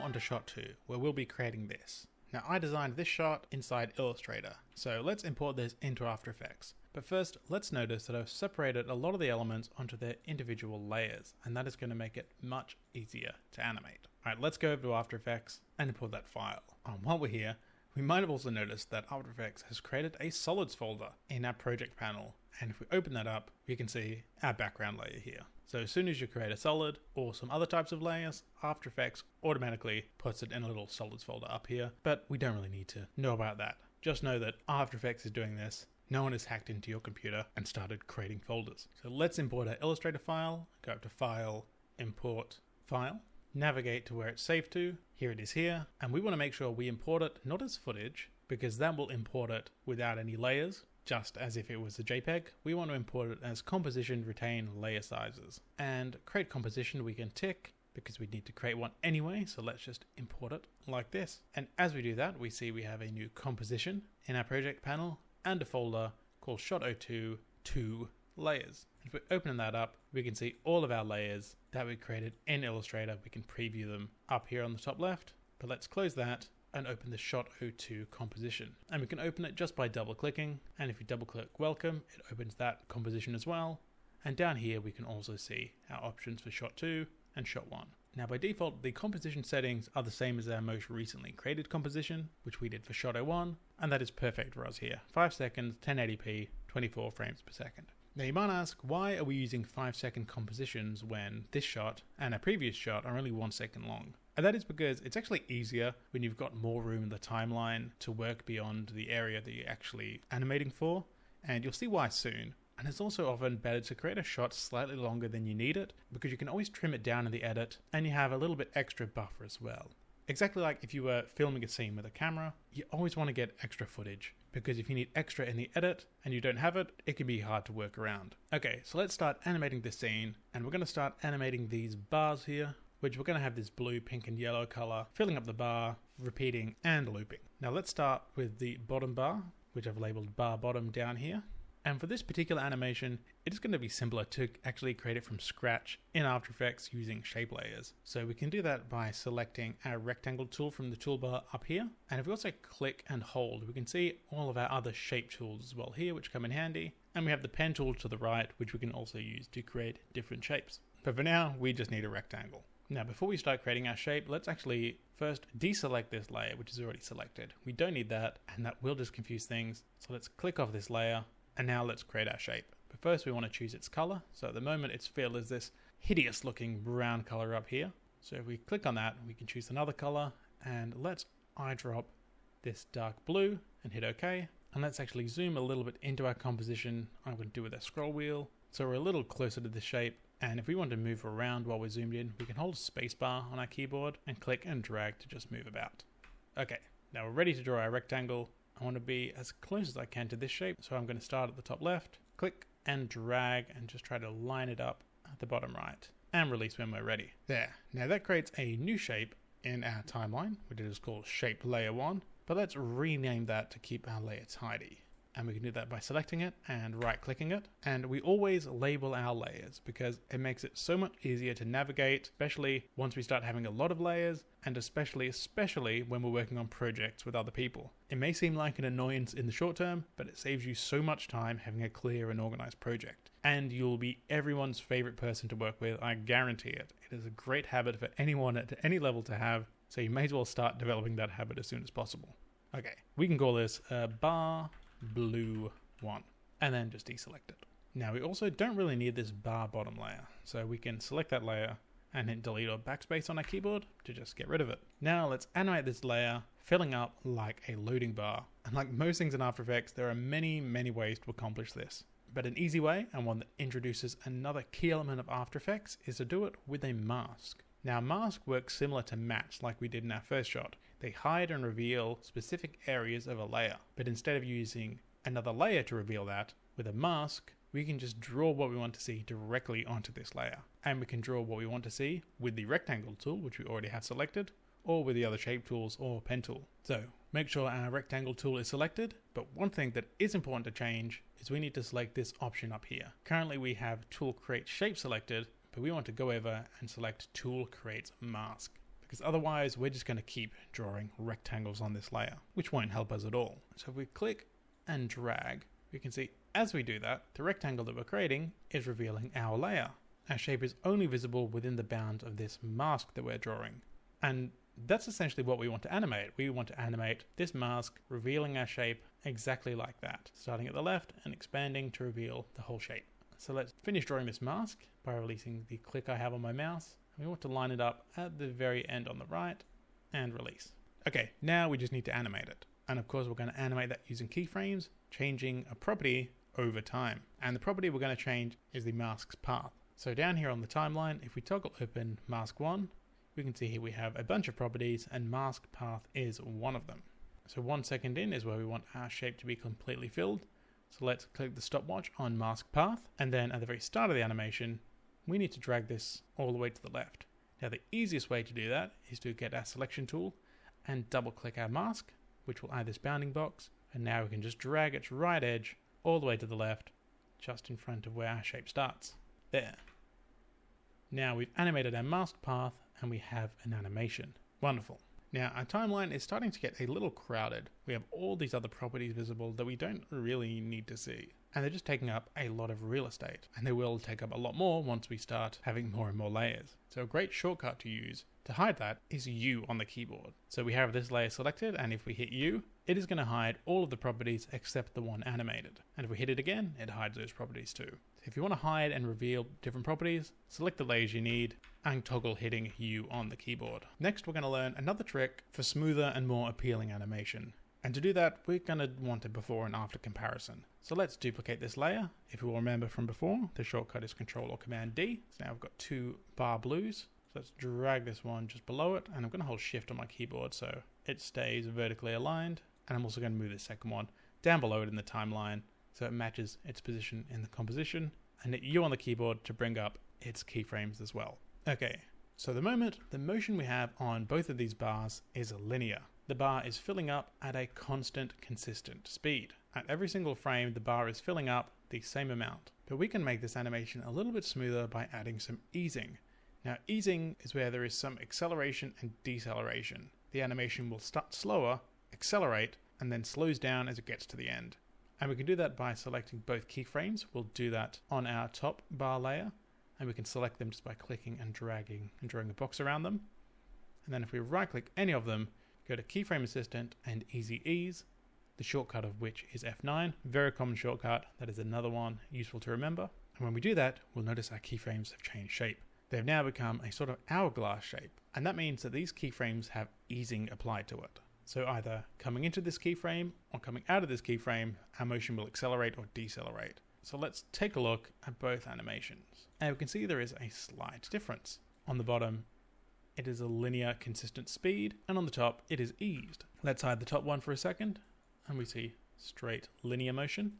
onto shot 2, where we'll be creating this. Now I designed this shot inside Illustrator, so let's import this into After Effects. But first, let's notice that I've separated a lot of the elements onto their individual layers, and that is going to make it much easier to animate. Alright, let's go over to After Effects and import that file. While we're here, we might have also noticed that After Effects has created a solids folder in our project panel, and if we open that up, we can see our background layer here. So as soon as you create a solid or some other types of layers, After Effects automatically puts it in a little solids folder up here, but we don't really need to know about that. Just know that After Effects is doing this. No one has hacked into your computer and started creating folders. So let's import our Illustrator file, go up to File, Import, File, navigate to where it's saved to. Here it is here, and we want to make sure we import it not as footage, because that will import it without any layers, just as if it was a JPEG. We want to import it as composition retain layer sizes. And create composition we can tick, because we need to create one anyway, so let's just import it like this. And as we do that, we see we have a new composition in our project panel and a folder called Shot02 2 layers. If we open that up, we can see all of our layers that we created in Illustrator. We can preview them up here on the top left, but let's close that and open the Shot02 composition. And we can open it just by double clicking, and if you double click welcome, it opens that composition as well. And down here we can also see our options for Shot 2 and Shot 1. Now by default, the composition settings are the same as our most recently created composition, which we did for Shot 01, and that is perfect for us here. 5 seconds, 1080p, 24 frames per second. Now you might ask, why are we using 5-second compositions when this shot and a previous shot are only 1 second long? And that is because it's actually easier when you've got more room in the timeline to work beyond the area that you're actually animating for, and you'll see why soon. And it's also often better to create a shot slightly longer than you need it, because you can always trim it down in the edit, and you have a little bit extra buffer as well. Exactly like if you were filming a scene with a camera, you always want to get extra footage, because if you need extra in the edit and you don't have it, it can be hard to work around. Okay, so let's start animating this scene, and we're going to start animating these bars here, which we're going to have this blue, pink and yellow color, filling up the bar, repeating and looping. Now let's start with the bottom bar, which I've labeled bar bottom down here. And for this particular animation, it is going to be simpler to actually create it from scratch in After Effects using shape layers. So we can do that by selecting our rectangle tool from the toolbar up here. And if we also click and hold, we can see all of our other shape tools as well here, which come in handy. And we have the pen tool to the right, which we can also use to create different shapes. But for now, we just need a rectangle. Now, before we start creating our shape, let's actually first deselect this layer, which is already selected. We don't need that, and that will just confuse things. So let's click off this layer. And now let's create our shape. But first we want to choose its color. So at the moment its fill is this hideous looking brown color up here. So if we click on that, we can choose another color, and let's eyedrop this dark blue and hit OK. And let's actually zoom a little bit into our composition. I'm going to do with a scroll wheel, so we're a little closer to the shape. And if we want to move around while we're zoomed in, we can hold spacebar on our keyboard and click and drag to just move about. Okay, now we're ready to draw our rectangle. I want to be as close as I can to this shape, so I'm going to start at the top left, click and drag and just try to line it up at the bottom right, and release when we're ready. There. Now that creates a new shape in our timeline, which is called Shape Layer 1, but let's rename that to keep our layer tidy. And we can do that by selecting it and right-clicking it. And we always label our layers because it makes it so much easier to navigate, especially once we start having a lot of layers, and especially when we're working on projects with other people. It may seem like an annoyance in the short term, but it saves you so much time having a clear and organized project. And you'll be everyone's favorite person to work with, I guarantee it. It is a great habit for anyone at any level to have, so you may as well start developing that habit as soon as possible. Okay, we can call this bar blue 1 and then just deselect it. Now we also don't really need this bar bottom layer, so we can select that layer and hit delete or backspace on our keyboard to just get rid of it. Now let's animate this layer filling up like a loading bar. And like most things in After Effects, there are many ways to accomplish this. But an easy way, and one that introduces another key element of After Effects, is to do it with a mask. Now mask works similar to match like we did in our first shot. They hide and reveal specific areas of a layer, but instead of using another layer to reveal that, with a mask, we can just draw what we want to see directly onto this layer. And we can draw what we want to see with the rectangle tool, which we already have selected, or with the other shape tools or pen tool. So make sure our rectangle tool is selected, but one thing that is important to change is we need to select this option up here. Currently we have Tool Create Shape selected, but we want to go over and select Tool Create Mask, because otherwise we're just going to keep drawing rectangles on this layer, which won't help us at all. So if we click and drag, we can see as we do that, the rectangle that we're creating is revealing our layer. Our shape is only visible within the bounds of this mask that we're drawing. And that's essentially what we want to animate. We want to animate this mask revealing our shape exactly like that, starting at the left and expanding to reveal the whole shape. So let's finish drawing this mask by releasing the click I have on my mouse. We want to line it up at the very end on the right and release. Okay, now we just need to animate it. And of course we're going to animate that using keyframes, changing a property over time. And the property we're going to change is the mask's path. So down here on the timeline, if we toggle open mask 1, we can see here we have a bunch of properties and mask path is one of them. So 1 second in is where we want our shape to be completely filled. So let's click the stopwatch on mask path, and then at the very start of the animation, we need to drag this all the way to the left. Now the easiest way to do that is to get our selection tool and double click our mask, which will add this bounding box, and now we can just drag its right edge all the way to the left, just in front of where our shape starts. There. Now we've animated our mask path and we have an animation. Wonderful. Now our timeline is starting to get a little crowded. We have all these other properties visible that we don't really need to see. And they're just taking up a lot of real estate. And they will take up a lot more once we start having more and more layers. So a great shortcut to use to hide that is U on the keyboard. So we have this layer selected, and if we hit U, it is going to hide all of the properties except the one animated. And if we hit it again, it hides those properties too. So if you want to hide and reveal different properties, select the layers you need and toggle hitting U on the keyboard. Next, we're going to learn another trick for smoother and more appealing animation. And to do that, we're going to want a before and after comparison. So let's duplicate this layer. If you will remember from before, the shortcut is Control or Command D. So now I've got 2 bar blues. So let's drag this one just below it, and I'm going to hold Shift on my keyboard so it stays vertically aligned. And I'm also going to move the second one down below it in the timeline so it matches its position in the composition, and hit U on the keyboard to bring up its keyframes as well. Okay, so the motion we have on both of these bars is linear. The bar is filling up at a constant, consistent speed. At every single frame, the bar is filling up the same amount. But we can make this animation a little bit smoother by adding some easing. Now, easing is where there is some acceleration and deceleration. The animation will start slower, accelerate, and then slows down as it gets to the end. And we can do that by selecting both keyframes. We'll do that on our top bar layer, and we can select them just by clicking and dragging and drawing a box around them. And then if we right click any of them, go to Keyframe Assistant and Easy Ease, the shortcut of which is F9. Very common shortcut. That is another one useful to remember. And when we do that, we'll notice our keyframes have changed shape. They've now become a sort of hourglass shape. And that means that these keyframes have easing applied to it. So either coming into this keyframe or coming out of this keyframe, our motion will accelerate or decelerate. So let's take a look at both animations. And we can see there is a slight difference. On the bottom, it is a linear, consistent speed, and on the top, it is eased. Let's hide the top one for a second, and we see straight linear motion,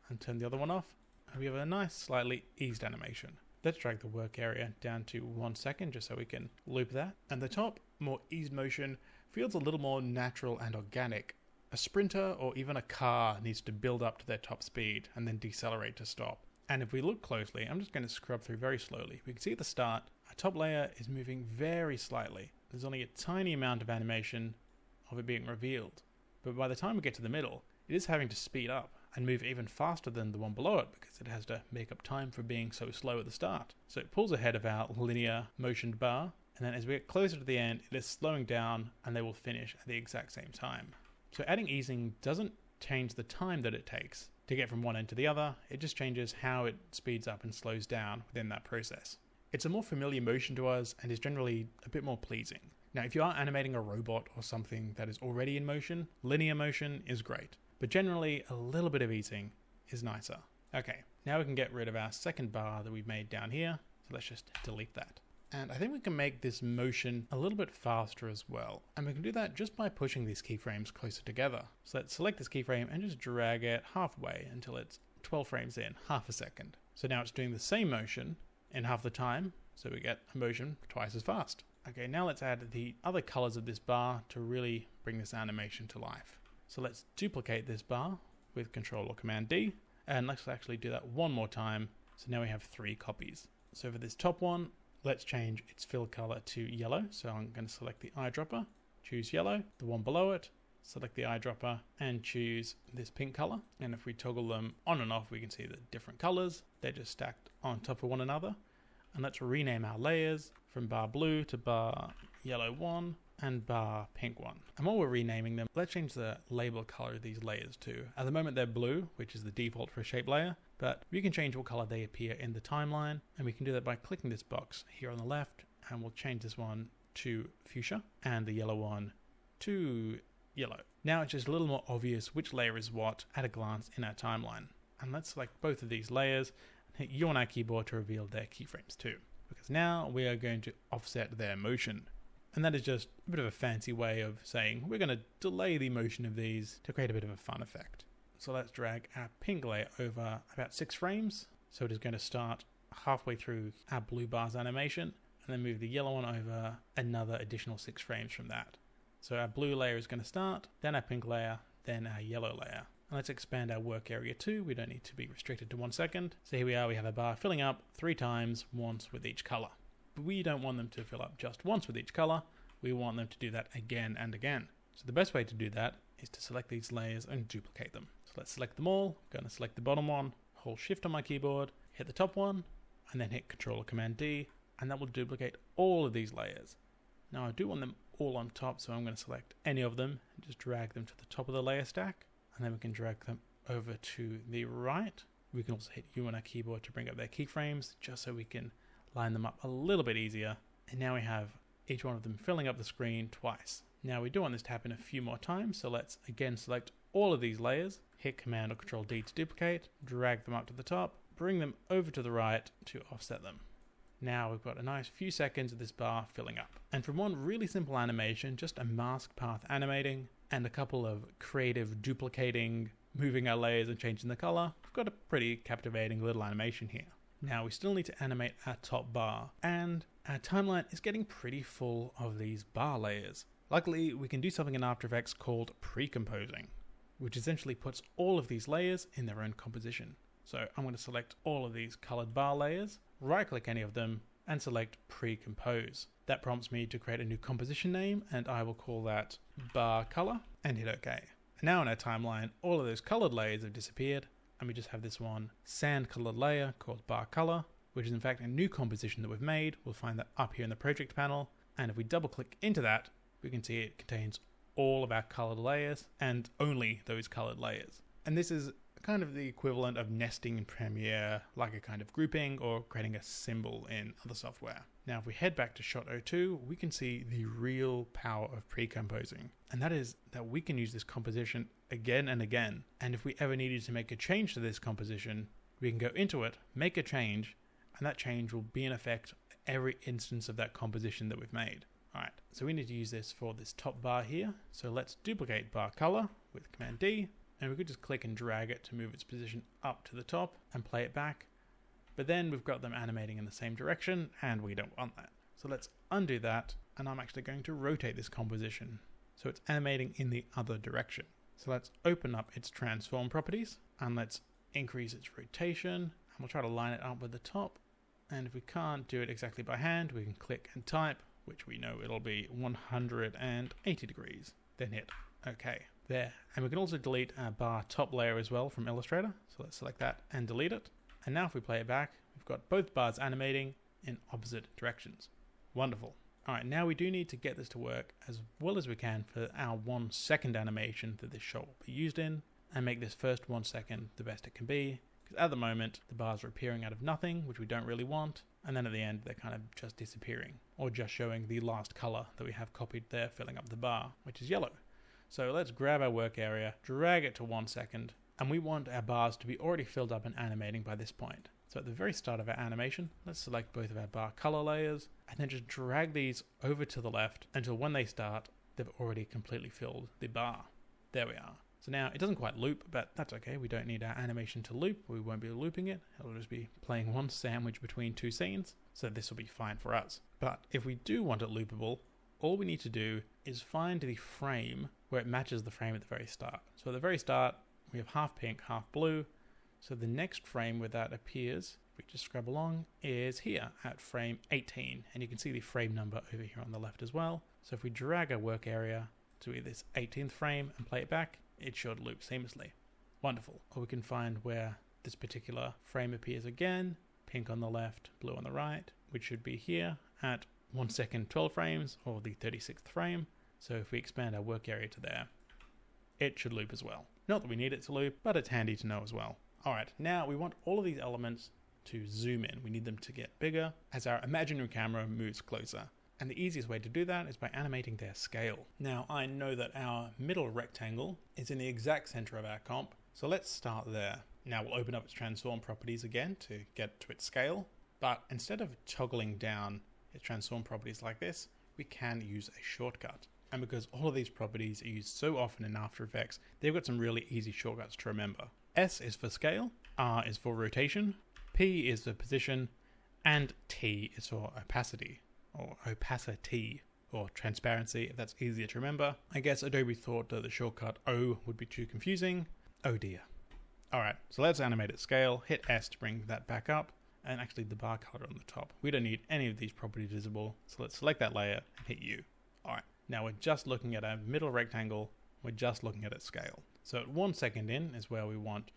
and turn the other one off, and we have a nice, slightly eased animation. Let's drag the work area down to 1 second, just so we can loop that. And the top, more eased motion, feels a little more natural and organic. A sprinter or even a car needs to build up to their top speed and then decelerate to stop. And if we look closely, I'm just going to scrub through very slowly. We can see at the start, our top layer is moving very slightly. There's only a tiny amount of animation of it being revealed. But by the time we get to the middle, it is having to speed up and move even faster than the one below it because it has to make up time for being so slow at the start. So it pulls ahead of our linear motioned bar, and then as we get closer to the end, it is slowing down and they will finish at the exact same time. So adding easing doesn't change the time that it takes to get from one end to the other, it just changes how it speeds up and slows down within that process. It's a more familiar motion to us and is generally a bit more pleasing. Now, if you are animating a robot or something that is already in motion, linear motion is great, but generally a little bit of easing is nicer. Okay, now we can get rid of our second bar that we've made down here, so let's just delete that. And I think we can make this motion a little bit faster as well. And we can do that just by pushing these keyframes closer together. So let's select this keyframe and just drag it halfway until it's 12 frames in, half a second. So now it's doing the same motion in half the time, so we get a motion twice as fast. Okay, now let's add the other colors of this bar to really bring this animation to life. So let's duplicate this bar with Control or Command D, and let's actually do that one more time. So now we have 3 copies. So for this top one, let's change its fill color to yellow. So I'm going to select the eyedropper, choose yellow, the one below it, select the eyedropper and choose this pink color. And if we toggle them on and off, we can see the different colors. They're just stacked on top of one another. And let's rename our layers from bar blue to bar yellow 1 and bar pink 1. And while we're renaming them, let's change the label color of these layers too. At the moment they're blue, which is the default for a shape layer, but we can change what color they appear in the timeline, and we can do that by clicking this box here on the left, and we'll change this one to fuchsia and the yellow one to yellow. Now it's just a little more obvious which layer is what at a glance in our timeline. And let's select both of these layers and hit U on our keyboard to reveal their keyframes too, because now we are going to offset their motion. And that is just a bit of a fancy way of saying we're going to delay the motion of these to create a bit of a fun effect. So let's drag our pink layer over about 6 frames. So it is going to start halfway through our blue bars animation, and then move the yellow one over another additional 6 frames from that. So our blue layer is going to start, then our pink layer, then our yellow layer. And let's expand our work area too. We don't need to be restricted to 1 second. So here we are, we have a bar filling up 3 times, once with each color. But we don't want them to fill up just once with each color. We want them to do that again and again. So the best way to do that is to select these layers and duplicate them. So let's select them all. I'm going to select the bottom one, hold shift on my keyboard, hit the top one, and then hit Control or Command D, and that will duplicate all of these layers. Now I do want them all on top, so I'm going to select any of them and just drag them to the top of the layer stack, and then we can drag them over to the right. We can also hit U on our keyboard to bring up their keyframes, just so we can line them up a little bit easier. And now we have each one of them filling up the screen twice. Now we do want this to happen a few more times, so let's again select all of these layers, hit Command or Control D to duplicate, drag them up to the top, bring them over to the right to offset them. Now we've got a nice few seconds of this bar filling up. And from one really simple animation, just a mask path animating, and a couple of creative duplicating, moving our layers and changing the color, we've got a pretty captivating little animation here. Now we still need to animate our top bar, and our timeline is getting pretty full of these bar layers. Luckily, we can do something in After Effects called pre-composing, which essentially puts all of these layers in their own composition. So I'm going to select all of these colored bar layers, right click any of them, and select pre-compose. That prompts me to create a new composition name, and I will call that bar color, and hit OK. And now in our timeline, all of those colored layers have disappeared, and we just have this one sand colored layer called bar color, which is in fact a new composition that we've made. We'll find that up here in the project panel, and if we double click into that, we can see it contains all of our colored layers and only those colored layers. And this is kind of the equivalent of nesting in Premiere, like a kind of grouping or creating a symbol in other software. Now if we head back to Shot 02, we can see the real power of pre-composing, and that is that we can use this composition again and again, and if we ever needed to make a change to this composition, we can go into it, make a change, and that change will be in effect every instance of that composition that we've made. Alright, so we need to use this for this top bar here, so let's duplicate bar color with Command D, and we could just click and drag it to move its position up to the top and play it back. But then we've got them animating in the same direction, and we don't want that. So let's undo that, and I'm actually going to rotate this composition so it's animating in the other direction. So let's open up its transform properties, and let's increase its rotation, and we'll try to line it up with the top. And if we can't do it exactly by hand, we can click and type, which we know it'll be 180 degrees, then hit OK. There. And we can also delete our bar top layer as well from Illustrator. So let's select that and delete it. And now if we play it back, we've got both bars animating in opposite directions. Wonderful. Alright, now we do need to get this to work as well as we can for our 1 second animation that this shot will be used in, and make this first 1 second the best it can be, because at the moment the bars are appearing out of nothing, which we don't really want, and then at the end they're kind of just disappearing, or just showing the last color that we have copied there filling up the bar, which is yellow. So let's grab our work area, drag it to 1 second, and we want our bars to be already filled up and animating by this point. So at the very start of our animation, let's select both of our bar color layers, and then just drag these over to the left until when they start, they've already completely filled the bar. There we are. So now it doesn't quite loop, but that's okay. We don't need our animation to loop. We won't be looping it. It'll just be playing one sandwich between 2 scenes. So this will be fine for us. But if we do want it loopable, all we need to do is find the frame where it matches the frame at the very start. So at the very start, we have half pink, half blue. So the next frame where that appears if we just scrub along, is here at frame 18. And you can see the frame number over here on the left as well. So if we drag our work area to this 18th frame and play it back, it should loop seamlessly. Wonderful. Or we can find where this particular frame appears again, pink on the left, blue on the right, which should be here at 1 second 12 frames, or the 36th frame. So if we expand our work area to there, it should loop as well. Not that we need it to loop, but it's handy to know as well. Alright, now we want all of these elements to zoom in. We need them to get bigger as our imaginary camera moves closer. And the easiest way to do that is by animating their scale. Now I know that our middle rectangle is in the exact center of our comp, so let's start there. Now we'll open up its transform properties again to get to its scale, but instead of toggling down its transform properties like this, we can use a shortcut. And because all of these properties are used so often in After Effects, they've got some really easy shortcuts to remember. S is for scale, R is for rotation, P is for position, and T is for opacity, or transparency, if that's easier to remember. I guess Adobe thought that the shortcut O would be too confusing. Oh dear. Alright, so let's animate its scale, hit S to bring that back up, and actually the bar color on the top. We don't need any of these properties visible, so let's select that layer and hit U. Alright, now we're just looking at our middle rectangle, we're just looking at its scale. So at 1 second in is where we want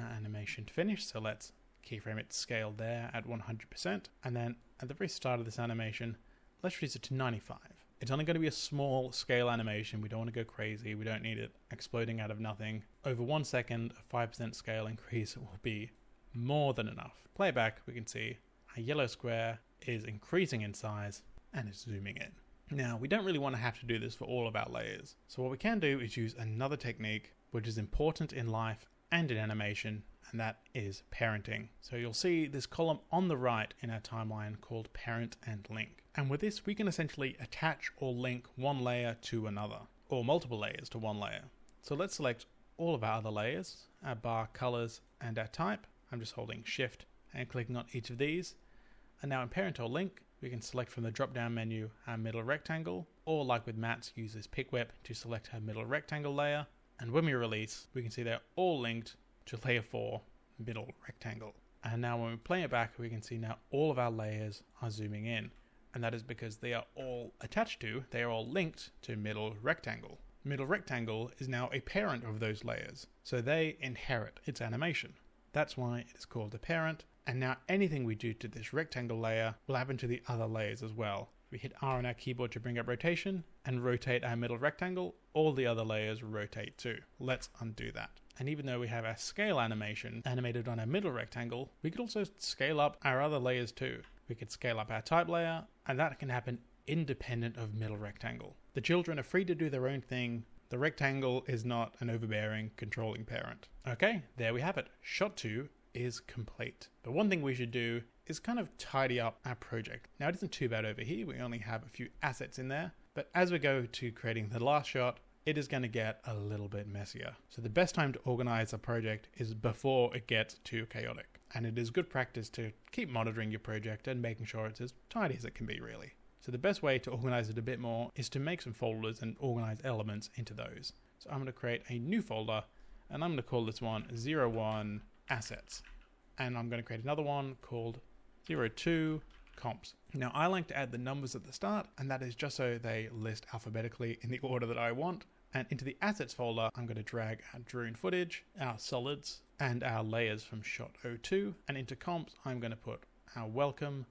our animation to finish, so let's keyframe its scale there at 100%, and then at the very start of this animation, let's reduce it to 95. It's only going to be a small scale animation, we don't want to go crazy, we don't need it exploding out of nothing. Over 1 second, a 5% scale increase will be more than enough. Play it back, we can see our yellow square is increasing in size and is zooming in. Now, we don't really want to have to do this for all of our layers. So what we can do is use another technique which is important in life and in animation, and that is parenting. So you'll see this column on the right in our timeline called parent and link. And with this, we can essentially attach or link one layer to another, or multiple layers to one layer. So let's select all of our other layers, our bar colors and our type. I'm just holding Shift and clicking on each of these. And now in parent or link, we can select from the drop-down menu our middle rectangle, or like with Matt's, use this pick whip to select our middle rectangle layer. And when we release, we can see they're all linked to layer 4, middle rectangle. And now when we play it back, we can see now all of our layers are zooming in. And that is because they are all attached to, they are all linked to middle rectangle. Middle rectangle is now a parent of those layers, so they inherit its animation. That's why it is called a parent. And now anything we do to this rectangle layer will happen to the other layers as well. We hit R on our keyboard to bring up rotation and rotate our middle rectangle, all the other layers rotate too. Let's undo that. And even though we have our scale animation animated on our middle rectangle, we could also scale up our other layers too. We could scale up our type layer, and that can happen independent of middle rectangle. The children are free to do their own thing. The rectangle is not an overbearing, controlling parent. Okay, there we have it. Shot 2 is complete. But one thing we should do is kind of tidy up our project. Now it isn't too bad over here, we only have a few assets in there, but as we go to creating the last shot, it is going to get a little bit messier. So the best time to organize a project is before it gets too chaotic. And it is good practice to keep monitoring your project and making sure it's as tidy as it can be really. So the best way to organize it a bit more is to make some folders and organize elements into those. So I'm going to create a new folder, and I'm going to call this one 01 assets. And I'm going to create another one called 02 comps. Now I like to add the numbers at the start, and that is just so they list alphabetically in the order that I want. And into the assets folder, I'm going to drag our drone footage, our solids, and our layers from shot 02. And into comps, I'm going to put our welcome,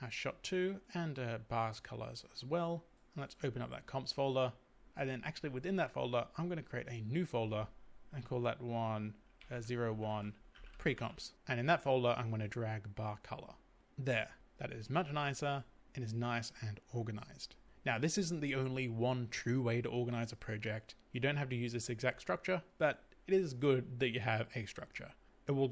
our shot 2, and bars colors as well. And let's open up that comps folder. And then actually within that folder, I'm going to create a new folder and call that one 01 pre-comps. And in that folder, I'm going to drag bar color. There. That is much nicer and is nice and organized. Now, this isn't the only one true way to organize a project. You don't have to use this exact structure, but it is good that you have a structure. It will go